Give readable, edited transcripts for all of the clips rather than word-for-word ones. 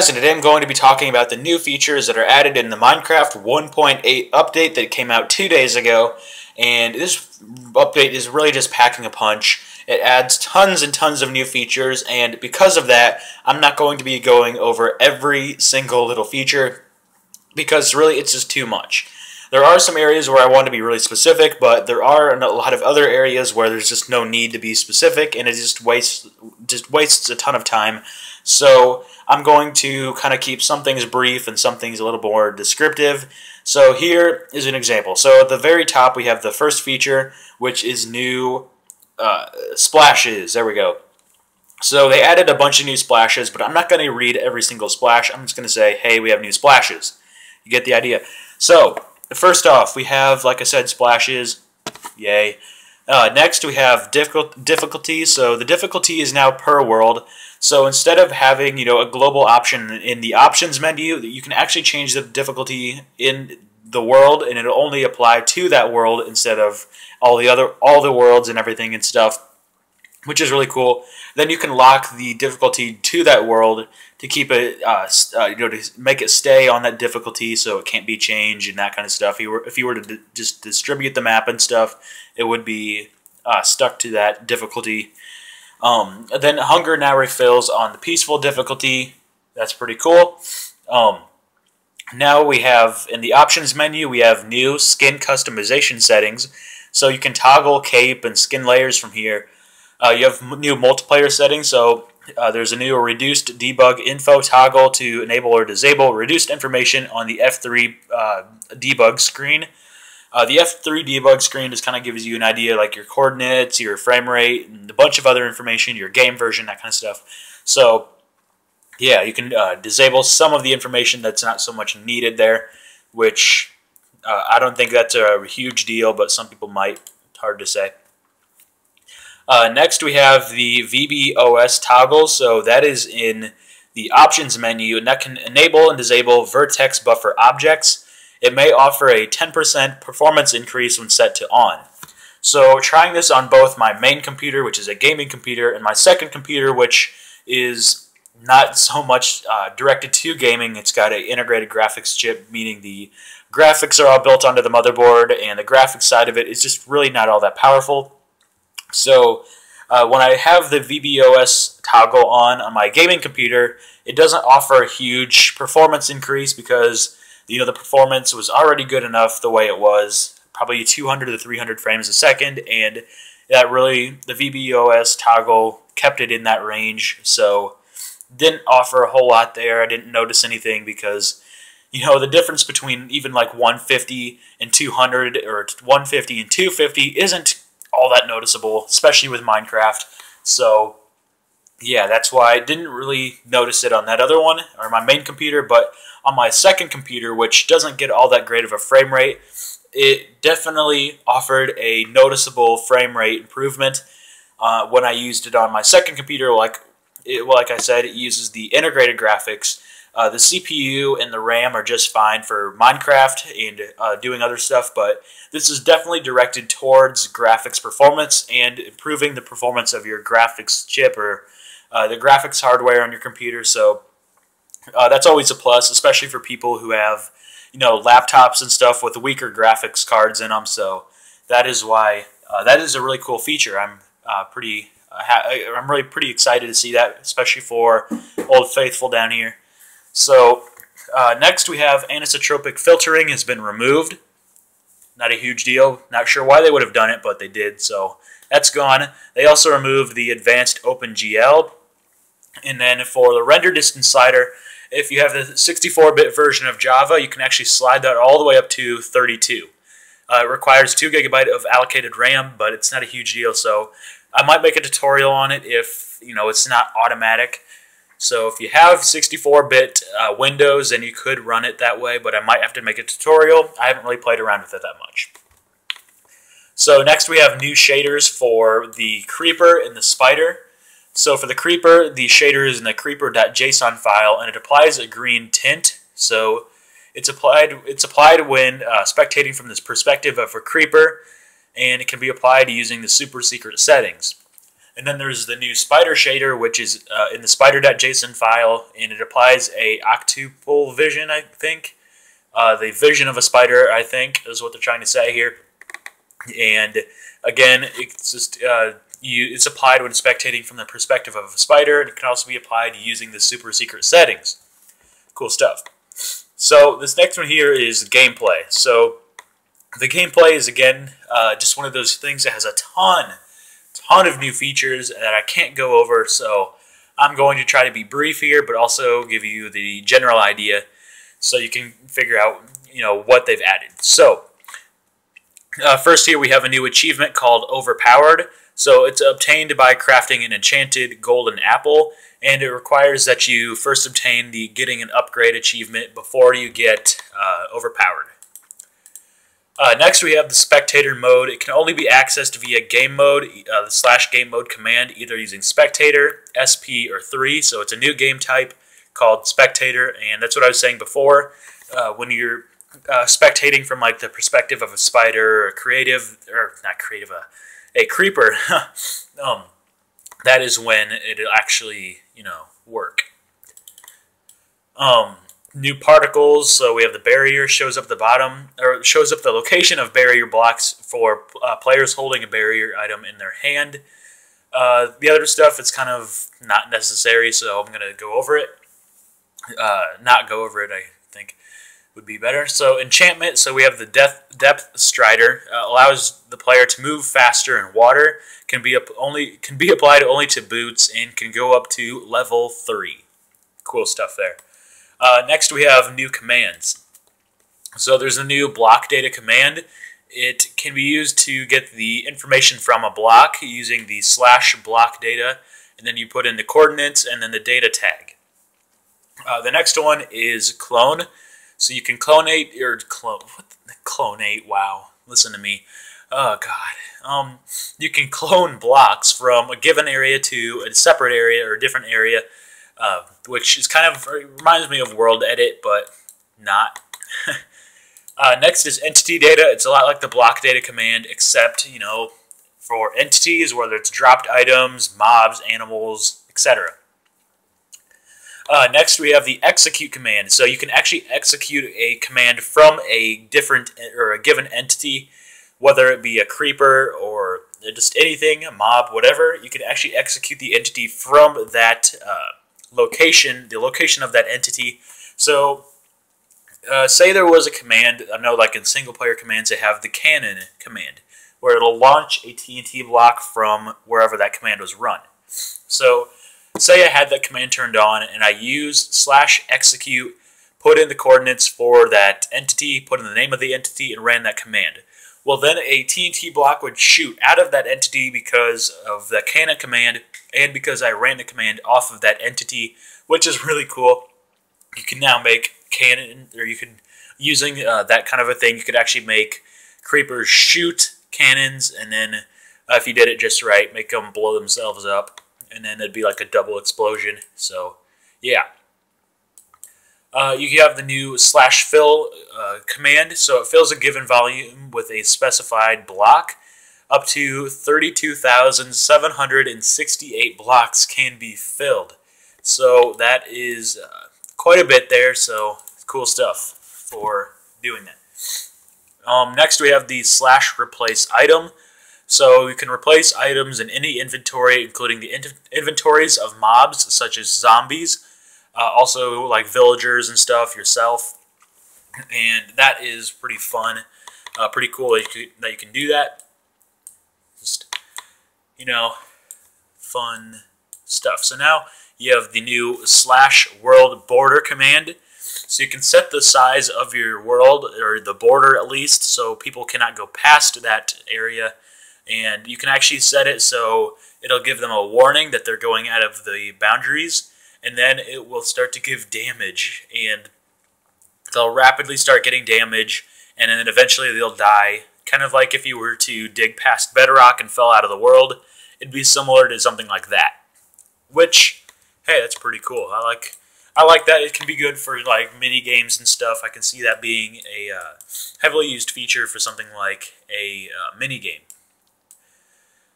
guys, and today I'm going to be talking about the new features that are added in the Minecraft 1.8 update that came out 2 days ago. And this update is really just packing a punch. It adds tons and tons of new features, and because of that, I'm not going to be going over every single little feature because really it's just too much. There are some areas where I want to be really specific, but there are a lot of other areas where there's just no need to be specific, and it just wastes a ton of time. So I'm going to kind of keep some things brief and some things a little more descriptive. So here is an example. So at the very top we have the first feature, which is new splashes. There we go. So they added a bunch of new splashes, but I'm not going to read every single splash. I'm just going to say, hey, we have new splashes. You get the idea. So first off, we have, like I said, splashes. Yay. Next, we have difficulty. So the difficulty is now per world. So instead of having, a global option in the options menu, you can actually change the difficulty in the world, and it'll only apply to that world instead of all the worlds and everything and stuff, which is really cool. Then you can lock the difficulty to that world to keep it, to make it stay on that difficulty, so it can't be changed and that kind of stuff. If you were to just distribute the map and stuff, it would be stuck to that difficulty. Then hunger now refills on the peaceful difficulty. That's pretty cool. Now we have, in the options menu, we have new skin customization settings. So you can toggle cape and skin layers from here. You have new multiplayer settings, so there's a new reduced debug info toggle to enable or disable reduced information on the F3 debug screen. The F3 debug screen just kind of gives you an idea, like your coordinates, your frame rate, and a bunch of other information, your game version, that kind of stuff. So yeah, you can disable some of the information that's not so much needed there, which I don't think that's a huge deal, but some people might. It's hard to say. Next, we have the VBOS toggle. So that is in the options menu, and that can enable and disable vertex buffer objects. It may offer a 10% performance increase when set to on. So trying this on both my main computer, which is a gaming computer, and my second computer, which is not so much directed to gaming. It's got an integrated graphics chip, meaning the graphics are all built onto the motherboard, and the graphics side of it is just really not all that powerful. So when I have the VBOS toggle on my gaming computer, it doesn't offer a huge performance increase because the performance was already good enough the way it was, probably 200 to 300 frames a second, and that really, the VBOS toggle kept it in that range, so didn't offer a whole lot there. I didn't notice anything because, the difference between even like 150 and 200 or 150 and 250 isn't all that noticeable, especially with Minecraft. So yeah, that's why I didn't really notice it on that other one, or my main computer, but on my second computer, which doesn't get all that great of a frame rate, it definitely offered a noticeable frame rate improvement when I used it on my second computer. Like I said, it uses the integrated graphics. The CPU and the RAM are just fine for Minecraft and doing other stuff, but this is definitely directed towards graphics performance and improving the performance of your graphics chip or the graphics hardware on your computer. So that's always a plus, especially for people who have laptops and stuff with weaker graphics cards in them. So that is why that is a really cool feature. I'm really pretty excited to see that, especially for Old Faithful down here. So next we have anisotropic filtering has been removed. Not a huge deal. Not sure why they would have done it, but they did. So that's gone. They also removed the advanced OpenGL. And then for the render distance slider, if you have the 64-bit version of Java, you can actually slide that all the way up to 32. It requires 2 GB of allocated RAM, but it's not a huge deal. So I might make a tutorial on it if it's not automatic. So if you have 64-bit Windows, then you could run it that way, but I might have to make a tutorial. I haven't really played around with it that much. So next we have new shaders for the creeper and the spider. So for the creeper, the shader is in the creeper.json file, and it applies a green tint. So it's applied when spectating from this perspective of a creeper, and it can be applied using the super secret settings. And then there's the new spider shader, which is in the spider.json file, and it applies a octuple vision, I think. The vision of a spider, I think, is what they're trying to say here. And again, it's just it's applied when spectating from the perspective of a spider, and it can also be applied using the super secret settings. Cool stuff. So this next one here is gameplay. So the gameplay is, again, just one of those things that has a ton of new features that I can't go over, so I'm going to try to be brief here, but also give you the general idea so you can figure out, what they've added. So first here we have a new achievement called Overpowered. So it's obtained by crafting an enchanted golden apple, and it requires that you first obtain the Getting an Upgrade achievement before you get overpowered. Next, we have the spectator mode. It can only be accessed via game mode, the /game mode command, either using spectator, SP, or 3. So it's a new game type called spectator, and that's what I was saying before. When you're spectating from like the perspective of a spider, or a creeper, that is when it'll actually, work. New particles, so we have the barrier, shows up the bottom, or shows up the location of barrier blocks for players holding a barrier item in their hand. The other stuff, it's kind of not necessary, so I'm going to go over it. Not go over it, I think would be better. So enchantment, so we have the depth strider, allows the player to move faster in water, can be applied only to boots, and can go up to level 3. Cool stuff there. Next we have new commands. So there's a new block data command. It can be used to get the information from a block using the /block data, and then you put in the coordinates and then the data tag. The next one is clone. So you can clonate, wow, listen to me. Oh god. You can clone blocks from a given area to a separate area or a different area. Which is kind of reminds me of World Edit, but not. Next is entity data. It's a lot like the block data command, except, for entities, whether it's dropped items, mobs, animals, etc. Next, we have the execute command. So you can actually execute a command from a different or a given entity, whether it be a creeper or just anything, a mob, whatever. You can actually execute the entity from that location, the location of that entity. So say there was a command, I know like in single player commands they have the cannon command, where it'll launch a TNT block from wherever that command was run. So say I had that command turned on and I used /execute, put in the coordinates for that entity, put in the name of the entity, and ran that command. Well, then a TNT block would shoot out of that entity because of the cannon command, and because I ran the command off of that entity, which is really cool. You can now make cannon, or you can, using that kind of a thing, you could actually make creepers shoot cannons, and then if you did it just right, make them blow themselves up, and then it'd be like a double explosion. So, yeah. You have the new /fill command, so it fills a given volume with a specified block. Up to 32,768 blocks can be filled. So that is quite a bit there, so cool stuff for doing that. Next we have the /replace item. So you can replace items in any inventory, including the inventories of mobs such as zombies, also like villagers and stuff, yourself. And that is pretty fun, pretty cool that you can do that. Just, fun stuff. So now you have the new /world border command. So you can set the size of your world, or the border at least, so people cannot go past that area. And you can actually set it so it'll give them a warning that they're going out of the boundaries, and then it will start to give damage, and they'll rapidly start getting damage, and then eventually they'll die. Kind of like if you were to dig past bedrock and fell out of the world, it'd be similar to something like that. Which, hey, that's pretty cool. I like that. It can be good for like mini games and stuff. I can see that being a heavily used feature for something like a mini game.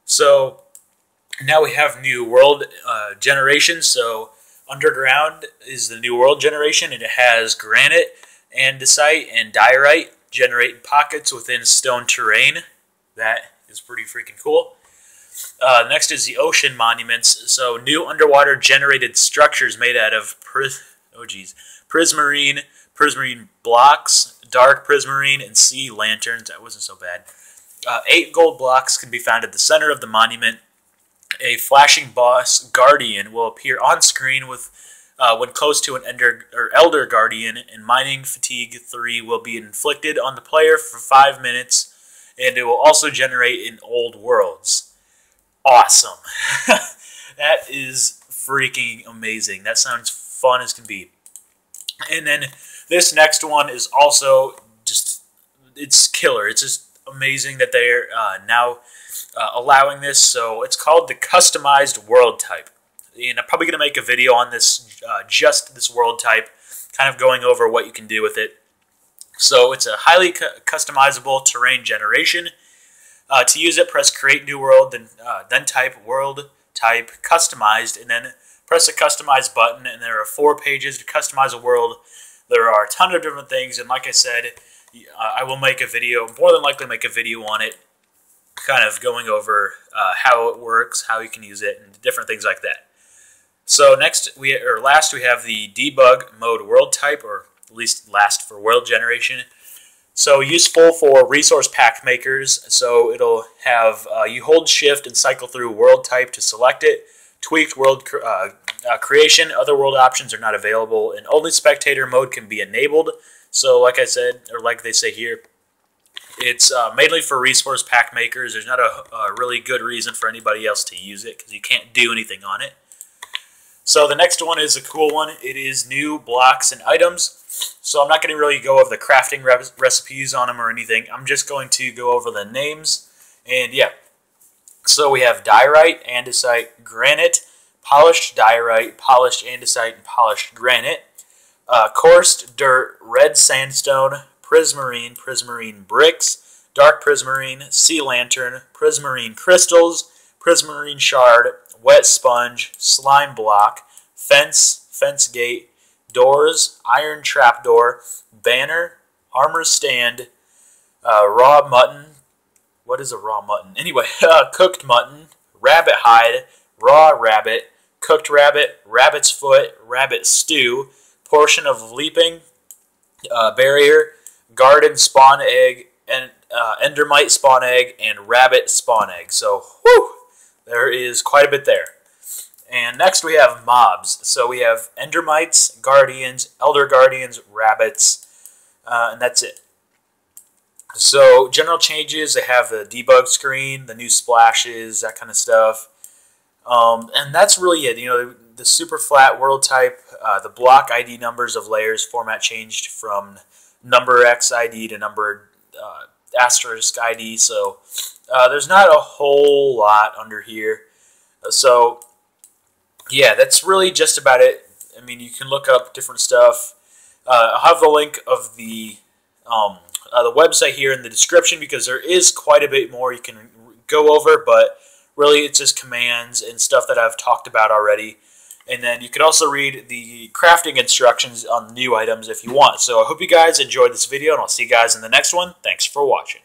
So Now we have new world generation. So underground is the new world generation, and it has granite, andesite, and diorite generate pockets within stone terrain. That is pretty freaking cool. Next is the ocean monuments. So new underwater generated structures made out of prismarine blocks, dark prismarine, and sea lanterns. That wasn't so bad. 8 gold blocks can be found at the center of the monument. A flashing boss guardian will appear on screen when close to an elder guardian, and mining fatigue 3 will be inflicted on the player for 5 minutes, and it will also generate in old worlds. Awesome. That is freaking amazing. That sounds fun as can be. And then this next one is also just, it's killer. It's just amazing that they're now allowing this. So it's called the customized world type. And I'm probably going to make a video on this, just this world type, kind of going over what you can do with it. So it's a highly customizable terrain generation. To use it, press Create New World, then type World Type Customized, and then press the Customize button, and there are 4 pages to customize a world. There are a ton of different things, and like I said, I will make a video, more than likely make a video on it, kind of going over how it works, how you can use it, and different things like that. So last we have the debug mode world type, or at least last for world generation. So useful for resource pack makers. So it'll have you hold shift and cycle through world type to select it. Tweaked world creation. Other world options are not available, and only spectator mode can be enabled. So like I said, or like they say here, it's mainly for resource pack makers. There's not a really good reason for anybody else to use it because you can't do anything on it. So the next one is a cool one. It is new blocks and items. So I'm not going to really go over the crafting recipes on them or anything. I'm just going to go over the names. And yeah, so we have diorite, andesite, granite, polished diorite, polished andesite, and polished granite. Coursed dirt, red sandstone, prismarine bricks, dark prismarine, sea lantern, prismarine crystals, prismarine shard, wet sponge, slime block, fence gate, doors, iron trapdoor, banner, armor stand, raw mutton. What is a raw mutton? Anyway, cooked mutton, rabbit hide, raw rabbit, cooked rabbit, rabbit's foot, rabbit stew, portion of leaping, barrier, garden spawn egg, and endermite spawn egg, and rabbit spawn egg. So, whew, there is quite a bit there. And next we have mobs. So we have endermites, guardians, elder guardians, rabbits, and that's it. So general changes, they have the debug screen, the new splashes, that kind of stuff. And that's really it. You know, the super flat world type, the block ID numbers of layers format changed from number X ID to number asterisk ID. So there's not a whole lot under here. So yeah, that's really just about it. I mean, you can look up different stuff. I'll have the link of the website here in the description because there is quite a bit more you can go over, but really it's just commands and stuff that I've talked about already. And then you can also read the crafting instructions on new items if you want. So I hope you guys enjoyed this video, and I'll see you guys in the next one. Thanks for watching.